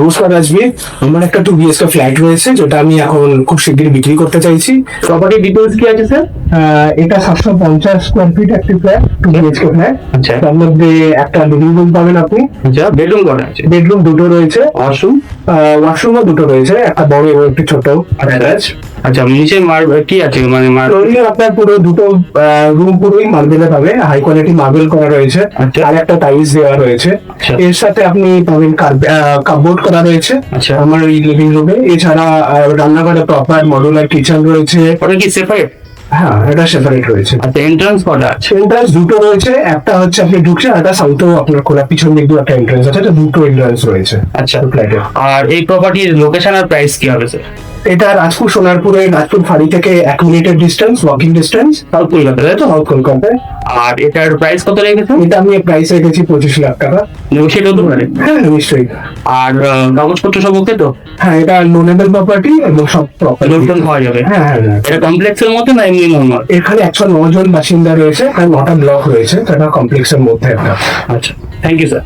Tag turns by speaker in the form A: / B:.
A: নমস্কার রাজবীর, আমার একটা 2 BHK ফ্ল্যাট রয়েছে যেটা আমি এখন খুব শিগগিরই বিক্রি করতে চাইছি।
B: প্রপার্টি ডিটেলস কি আছে স্যার?
A: এটা 750 স্কোয়ার ফিট একটি ফ্ল্যাট, 2 BHK ফ্ল্যাট।
B: আচ্ছা।
A: তার মধ্যে একটা লিভিং রুম পাবেন আপনি,
B: আচ্ছা, বেডরুম কটা আছে?
A: বেডরুম দুটো রয়েছে,
B: ওয়াশরুম?
A: ওয়াশরুমও দুটো রয়েছে, একটা বড় এবং একটি ছোট।
B: আচ্ছা, নিচে কি আছে মানে
A: ফ্লোরিং আপনার পুরো দুটো রুম পুরোই মার্বেলে পাবে, হাই কোয়ালিটি মার্বেল করা রয়েছে,
B: আচ্ছা।
A: আর একটা টাইলস দেওয়া রয়েছে।
B: আচ্ছা।
A: এর সাথে আপনি পাবেন কাপবোর্ড করা রয়েছে
B: আচ্ছা।
A: আমার এই লিভিং রুমে। এছাড়া রান্নাঘরে প্রপার মডুলার কিচেন রয়েছে।
B: ওটা কি সেপারেট?
A: হ্যাঁ, এটা সেপারেট রয়েছে।
B: আচ্ছা, এন্ট্রান্স কটা আছে?
A: এন্ট্রান্স দুটো রয়েছে, একটা হচ্ছে আপনি ঢুকছেন, একটা সাউথেও আপনার খোলা, পিছন দিক দিয়ে একটা এন্ট্রান্স আছে, এটা দুটো এন্ট্রান্স রয়েছে।
B: আচ্ছা।
A: ফ্ল্যাটে
B: আর এই প্রপার্টির লোকেশন আর প্রাইস কি হবে স্যার?
A: এটা রাজপুর সোনারপুরে, রাজপুর ফাঁড়ি থেকে 1 মিনিটের distance, walking distance,
B: south Kolkata, তাই তো?
A: সাউথ কলকাতায়।
B: আর এটার প্রাইস কত রেখেছেন?
A: এটা আমি প্রাইস রেখেছি 25 লাখ টাকা।
B: নেগোশিয়েট হতে পারে?
A: হ্যাঁ, নিশ্চয়ই।
B: আর কাগজপত্র সব ওকে তো?
A: হ্যাঁ, এটা লোনেবল প্রপার্টি এবং সব প্রপার্টি
B: লোন টোন হওয়া যাবে?
A: হ্যাঁ হ্যাঁ হ্যাঁ।
B: এটা কমপ্লেক্সের মধ্যে না এমনি নর্মাল?
A: এখানে 109 জন বাসিন্দা রয়েছে, আর 9টা ব্লক রয়েছে, এটা কমপ্লেক্সের মধ্যে একটা।
B: আচ্ছা, থ্যাংক ইউ স্যার।